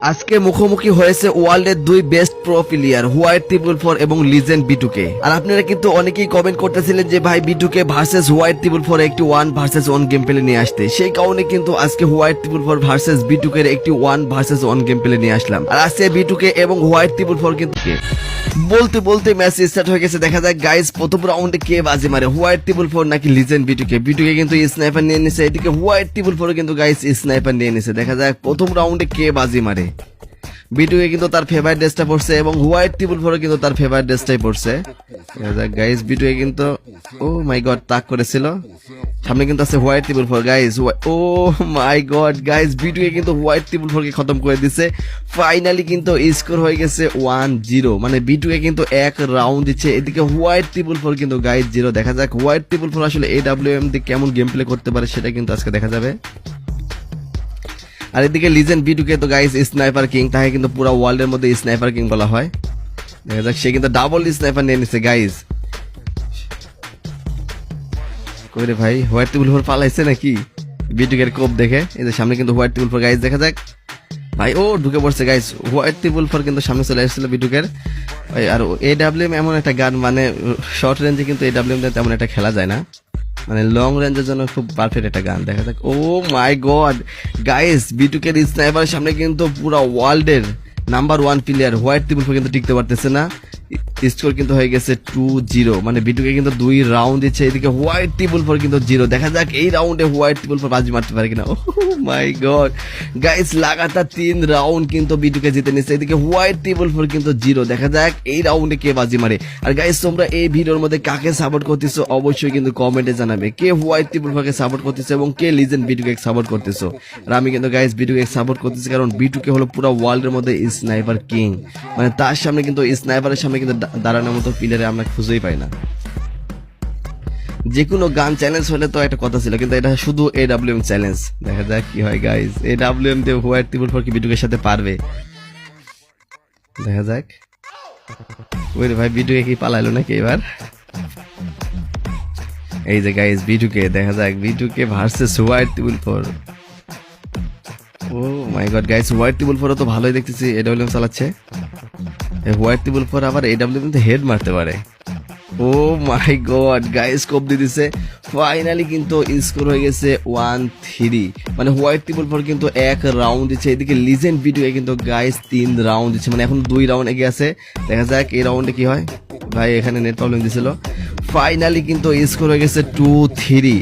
আজকে মুখোমুখি হয়েছে ওয়ার্ল্ডের দুই best pro player white triple four এবং লিজেন্ড বিটুকে। আর আপনারা কিন্তু অনেকেই কমেন্ট করতেছিলেন যে ভাই বিটুকে ভার্সেস হোয়াইট ট্রিপল ফোর একটি 1 ভার্সেস 1 গেম প্লে নিয়ে আসতে, সেই কারণে কিন্তু আজকে হোয়াইট ট্রিপল ফোর ভার্সেস বিটুকের একটি 1 ভার্সেস 1 গেম প্লে নিয়ে আসলাম। আর আজকে বিটুকে এবং হোয়াইট ট্রিপল ফোর কিন্তু বলতে বলতে ম্যাচ স্টার্ট হয়ে গেছে। দেখা যাক গাইস প্রথম রাউন্ডে কে বাজি মারে, হোয়াইট ট্রিপল ফোর নাকি লিজেন্ড বিটুকে। বিটুকে কিন্তু স্নাইপার নিয়ে নিছে, এদিকে হোয়াইট ট্রিপল ফোর কিন্তু গাইস স্নাইপার নিয়ে নিছে। দেখা যাক প্রথম রাউন্ডে কে বাজি মারে। বিটুকে কিন্তু তার ফেভারিট ড্রেসটা পড়ছে এবং হোয়াইট ট্রিপল ফোর কিন্তু তার ফেভারিট ড্রেসটাই পড়ছে। দেখা যাক গাইস বিটুকে কিন্তু ও মাই গড তাক করেছিল, সামনে কিন্তু আছে white triple four guys. O my god guys বিটুকে কিন্তু হোয়াইট ট্রিপল ফোর কে খতম করে দিচ্ছে। ফাইনালি কিন্তু স্কোর হয়ে গেছে 1-0, মানে বিটুকে কিন্তু এক রাউন্ড দিচ্ছে, এদিকে হোয়াইট ট্রিপল ফোর কিন্তু গাইস 0। দেখা যাক হোয়াইট ট্রিপল ফোর আসলে AWM দিয়ে কেমন গেম প্লে করতে পারে সেটা কিন্তু আজকে দেখা যাবে। আর এদিকে লিজেন্ড বিটুকে তো গাইস স্নাইপার কিং, তাকে কিন্তু পুরো ওয়ার্ল্ডের মধ্যে স্নাইপার কিং বলা হয়। দেখা যাক সে কিন্তু ডাবল স্নাইপার নিয়ে নিছে গাইস। কইরে ভাই হোয়াইট ট্রিপল ফোর পালাইছে নাকি বিটুকের কোপ দেখে? এই যে সামনে কিন্তু হোয়াইট ট্রিপল ফোর গাইস, দেখা যাক ভাই ও ঢুকে পড়ছে গাইস। হোয়াইট ট্রিপল ফোর কিন্তু সামনে চলে আসছিল বিটুকের। আর AWM এমন একটা গান, মানে শর্ট রেঞ্জে কিন্তু AWM দিয়ে তেমন একটা খেলা যায় না, মানে লং রেঞ্জের জন্য খুব পারফেক্ট একটা গান। দেখা যাক ও মাই গড গাইস বিটুকের স্নাইপারের সামনে কিন্তু পুরো ওয়ার্ল্ডের number 1 player white triple four কিন্তু টিকতে পারতেছে না। স্কোর কিন্তু হয়ে গেছে 2-0, মানে বিটুকে কিন্তু 2 রাউন্ড দিচ্ছে, এদিকে হোয়াইট ট্রিপল ফোর কিন্তু 0। দেখা যাক এই রাউন্ডে হোয়াইট ট্রিপল ফোর বাজি মারতে পারে কিনা। ও মাই গড গাইস লাগাতার 3 রাউন্ড কিন্তু বিটুকে জিতে নিচ্ছে, এদিকে হোয়াইট ট্রিপল ফোর কিন্তু 0। দেখা যাক এই রাউন্ডে কে বাজি মারে। আর গাইস তোমরা এই ভিডিওর মধ্যে কাকে সাপোর্ট করতেছো অবশ্যই কিন্তু কমেন্টে জানাবে, কে হোয়াইট ট্রিপল ফোরকে সাপোর্ট করতেছো এবং কে লিজেন্ড বিটুকে সাপোর্ট করতেছো। আর আমি কিন্তু গাইস বিটুকে সাপোর্ট করতেছি, কারণ বিটুকে হলো পুরো ওয়ার্ল্ডের মধ্যে স্নাইপার কিং, মানে তার সামনে কিন্তু স্নাইপারের সামনে কিন্তু দাঁড়ানোর মতো প্লেয়ারে আমরা খুঁজেই পাই না। যে কোনো গান চ্যালেঞ্জ হলে তো একটা কথা ছিল, কিন্তু এটা শুধু AWM চ্যালেঞ্জ। দেখা যাক কি হয় গাইস, AWM দিয়ে হোয়াইট ট্রিপল ফোর কি বিটুকের সাথে পারবে? দেখা যাক। ওরে ভাই বিটুকে কি পালাইলো নাকি এবার? এই যে গাইস বিটুকে, দেখা যাক B two K versus white triple four. Oh my god guys white triple four তো ভালোই দেখতেছি AWM চালাচ্ছে। হোয়াইট ট্রিপল ফোর আবার AWM তে হেড মারতে পারে। ও মাই গড গাইস কোপ দিয়ে দিছে। ফাইনালি কিন্তু স্কোর হয়ে গেছে 1-3, মানে হোয়াইট ট্রিপল ফোর কিন্তু এক রাউন্ড দিচ্ছে, এদিকে লিজেন্ড বিটুকে কিন্তু গাইস 3 রাউন্ড দিচ্ছে, মানে এখন 2 রাউন্ড এগিয়ে আছে। দেখা যাক এই রাউন্ডে কি হয়। ভাই এখানে নেট প্রবলেম দিছিল। ফাইনালি কিন্তু স্কোর হয়ে গেছে 2-3,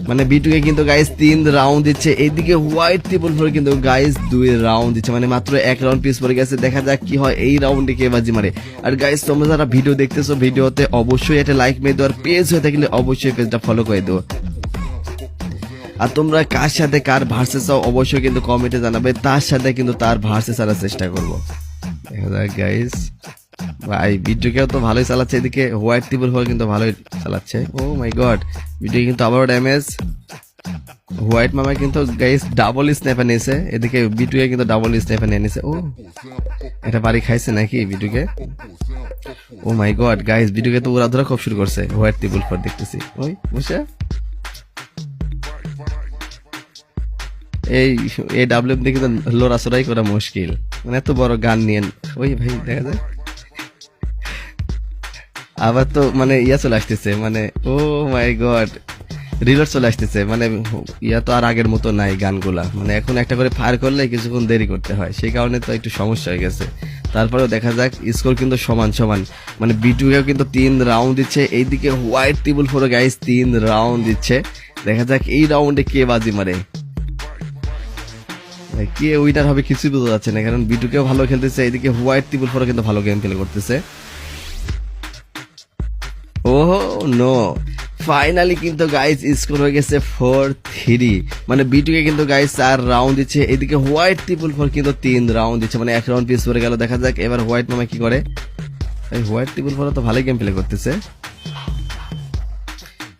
মানে বিটুকে কিন্তু গাইস 3 রাউন্ড দিচ্ছে, এদিকে হোয়াইট ট্রিপল ফোর কিন্তু গাইস 2 রাউন্ড দিচ্ছে, মানে মাত্র 1 রাউন্ড পিস পড়ে গেছে। দেখা যাক কি হয় এই রাউন্ডে কে বাজি মারে। আর গাইস তোমরা যারা ভিডিও দেখতেছো ভিডিওতে অবশ্যই একটা লাইক মেরে দাও, আর পেজ হয়ে থাকলে অবশ্যই পেজটা ফলো করে দাও। আর তোমরা কার সাথে কার ভার্সেস চাও অবশ্যই কিন্তু কমেন্টে জানাবে, তার সাথে কিন্তু তার ভার্সেস আনার চেষ্টা করবো। দেখা যাক গাইস ভাই বিটুকেও তো ভালোই চালাচ্ছে, এদিকে হোয়াইট ট্রিপল ফোর কিন্তু ভালোই চালাচ্ছে। ও মাই গড বিটুকে কিন্তু আবারও ড্যামেজ। হোয়াইট মামা কিন্তু গাইস ডাবল স্নাইপার নিয়েছে, এদিকে বিটুকে কিন্তু ডাবল স্নাইপার নিয়ে নিয়েছে। ও এটা বাড়ি খাইছে নাকি বিটুকে? ও মাই গড গাইস বিটুকে তো উড়াধুরা খুব শুরু করছে হোয়াইট ট্রিপল ফোর, দেখতেছি ওই বসে। এই AWM দিয়ে কিন্তু লড়াচড়াই করা মুশকিল, মানে এত বড় গান নিয়ে। ওই ভাই দেখা যায় আবার তো মানে ইয়া চলে আসতেছে, মানে ও মাই গড রিলোড চলে আসতেছে, মানে ইয়া তো আর আগের মতো নাই গানগুলা, মানে এখন একটা করে ফায়ার করলে কিছুক্ষণ দেরি করতে হয়, সেই কারণে তো একটু সমস্যা হয়ে গেছে। তারপরেও দেখা যাক স্কোর কিন্তু সমান সমান, মানে বিটুকেও কিন্তু 3 রাউন্ড দিচ্ছে, এইদিকে white triple four guys 3 round দিচ্ছে। দেখা যাক এই রাউন্ডে কে বাজি মারে, কে উইনার হবে কিছুই বোঝা যাচ্ছে না, কারণ বিটুকেও ভালো খেলতেছে, এদিকে হোয়াইট ট্রিপল ফোর কিন্তু ভালো গেম প্লে করতেছে। ওহ নো ফাইনালি কিন্তু গাইস স্কোর হয়ে গেছে 4-3, মানে বিটুকে কিন্তু গাইস 4 রাউন্ড দিচ্ছে, এদিকে হোয়াইট ট্রিপল ফোর কিন্তু 3 রাউন্ড দিচ্ছে, মানে 1 রাউন্ড পিস পড়ে গেল। দেখা যাক এবার হোয়াইট মামা কি করে। এই হোয়াইট ট্রিপল ফোর তো ভালোই গেম প্লে করতেছে।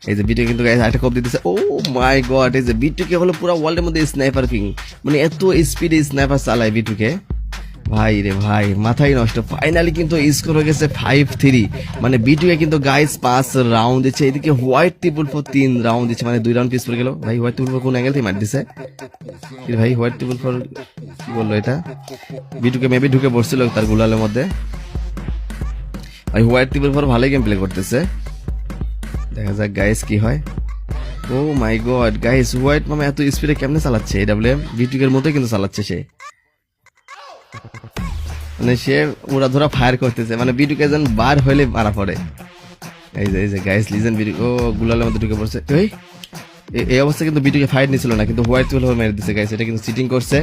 এই যে বিটুকে কিন্তু গাইস একটা কোপ দিতেছে। ও মাই গড এই যে বিটুকে হলো পুরো ওয়ার্ল্ডের মধ্যে স্নাইপার কিং, মানে এত স্পিডে স্নাইপার চালায় বিটুকে, ভাই রে ভাই, মাথায় নষ্ট। ফাইনালি কিন্তু স্কোর হয়ে গেছে 5-3। মানে বিটুকে কিন্তু গাইস 5 রাউন্ড দিচ্ছে, এদিকে হোয়াইট ট্রিপল ফোর 3 রাউন্ড দিচ্ছে, মানে 2 রাউন্ড পিস পড়ে গেল। ভাই হোয়াইট ট্রিপল ফোর কোন অ্যাঙ্গেল থেকে মার দিছে কি ভাই? হোয়াইট ট্রিপল ফোর কি বললো এটা? বিটুকে মেবি ঢুকে পড়ছিল তার গুলালের মধ্যে। ভাই হোয়াইট ট্রিপল ফোর ভালোই গেম প্লে করতেছে, দেখা যাক গাইস কি হয়। ও মাই গড গাইস, হোয়াইট মামা এত স্পিডে কেমনে চালাচ্ছে এডব্লিউএম? বিটুকের মতোই কিন্তু চালাচ্ছে সে, মানে সে ওরা ধরা ফায়ার করতেছে, মানে বিটুকে যেন বার হইলে মারা পড়ে। এই যে গাইস লিজেন্ড বিটু, ও গুলালের মধ্যে ঢুকে পড়ছে। এই অবস্থা কিন্তু বিটুকে ফাইট নিছিল না, কিন্তু হোয়াইট ট্রিপল ফোর মেরে দিচ্ছে গাইস, এটা কিন্তু চিটিং করছে।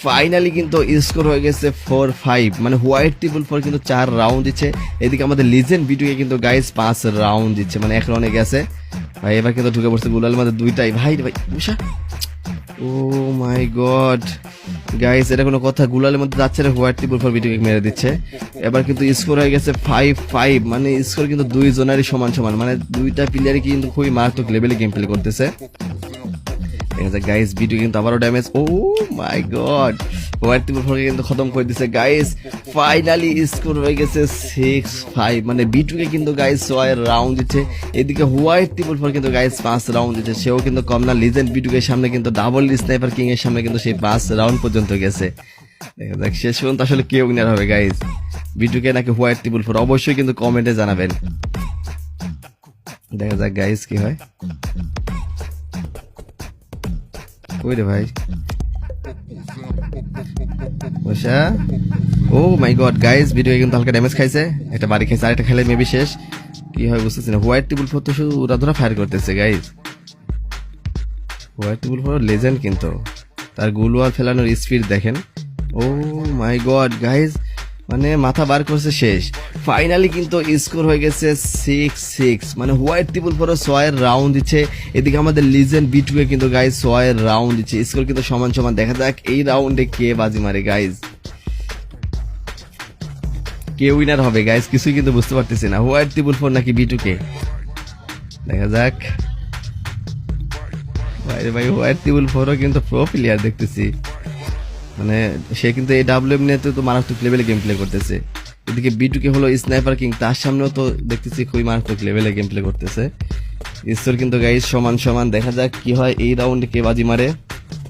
ফাইনালি কিন্তু স্কোর হয়ে গেছে 4-5। মানে হোয়াইট ট্রিপল ফোর কিন্তু 4 রাউন্ড দিচ্ছে, এদিকে আমাদের লিজেন্ড বিটুকে কিন্তু গাইস 5 রাউন্ড দিচ্ছে, মানে 1 রাউন্ডে গেছে। ভাই এবার কিন্তু ঢুকে পড়ছে গুলালের মধ্যে দুইটাই। ভাই উষা, ও মাই গড গাইস, এটা কোনো কথা? গুলালের মধ্যে যাচ্ছে না, হোয়াইট ট্রিপল ফোর বিটুকে মেরে দিচ্ছে। এবার কিন্তু স্কোর হয়ে গেছে 5-5। মানে স্কোর কিন্তু দুই জনেরই সমান সমান, মানে দুইটা প্লেয়ারই কিন্তু খুবই মারাত্মক লেভেলে গেম প্লে করতেছে। গাইস বিটু কিন্তু আবারও damage. O my god, white triple ফোরকে কিন্তু খতম করে দিচ্ছে গাইস। ফাইনালি স্কোর হয়ে গেছে 6-5। মানে বিটুকে কিন্তু গাইস 6 রাউন্ড দিচ্ছে, এদিকে হোয়াইট ট্রিপল ফোর কিন্তু গাইস 5 রাউন্ড দিচ্ছে, সেও কিন্তু কম না। লিজেন্ড বিটুকের সামনে কিন্তু ডাবল স্নাইপার কিং এর সামনে কিন্তু সেই 5 রাউন্ড পর্যন্ত গেছে। দেখা যাক শেষ পর্যন্ত আসলে কে উইনার হবে গাইস, বিটুকে নাকি হোয়াইট ট্রিপল ফোর? অবশ্যই কিন্তু কমেন্টে জানাবেন। দেখা যাক গাইস কি হয়। ওই রে ভাই বসা, ও মাই গড গাইস, ভিডিও কিন্তু হালকা ড্যামেজ খাইছে, একটা বাড়ি খাইছে, আরেকটা খেলে মেবি শেষ। কি হয় বুঝতেছি না। হোয়াইট ট্রিপল ফোর তো শুধু ওরা ধরা ফায়ার করতেছে guys. White triple four legend, কিন্তু তার গুলওয়াল ফেলানোর স্পিড দেখেন। ও মাই গড গাইস, মানে মাথা বার করছে শেষ। ফাইনালি কিন্তু স্কোর হয়ে গেছে 6-6। মানে হোয়াইট ট্রিপল ফোর 6 রাউন্ড দিচ্ছে, এদিকে আমাদের লিজেন্ড বিটুকে কিন্তু গাইস 6 রাউন্ড দিচ্ছে, স্কোর কিন্তু সমান সমান। দেখা যাক এই রাউন্ডে কে বাজি মারে গাইস, কে উইনার হবে গাইস, কিছুই কিন্তু বুঝতে পারতেছি না, হোয়াইট ট্রিপল ফোর নাকি বিটুকে। দেখা যাক। ভাই হোয়াইট ট্রিপল ফোরও কিন্তু প্রো প্লেয়ার দেখতেছি, মানে সে কিন্তু এই ডাব্লিউএম নিয়ে তো মারাত্মক লেভেলে গেম প্লে করতেছে। এদিকে বিটুকে হলো স্নাইপার কিং, তার সামনেও তো দেখতেছি খুবই মারাত্মক লেভেলে গেম প্লে করতেছে। ঈশ্বর কিন্তু গাইস সমান সমান। দেখা যাক কি হয় এই রাউন্ডে কে বাজি মারে।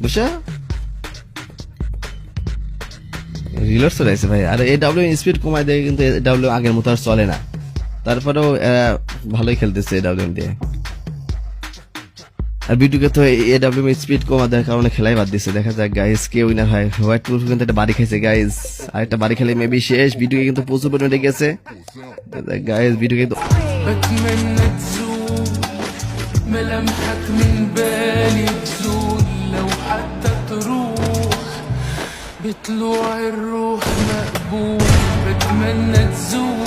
বুঝা রিলোড চলে আসে ভাই, আর এই ডাব্লিউ স্পিড কমায় দেয়, কিন্তু ডাব্লিউ আগের মতো আর চলে না। তারপরেও ভালোই খেলতেছে ডাব্লিউ দিয়ে। আর বিটুকে তো এডব্লিউ স্পিড কমা দেওয়ার কারণে খেলাই বাদ দিচ্ছে। দেখা যাক গাইস কে উইনার হয়। হোয়াইট ট্রিপল ফোর কিন্তু একটা বাড়ি খাইছে গাইস, আর একটা বাড়ি খেলে মেবি শেষ। বিটুকে কিন্তু প্রচুর পরিমাণে গেছে গাইস, বিটুকে তো بتمنى تزول ملامحك من بالي تزول لو حتى تروح بطلوع الروح مقبول بتمنى تزول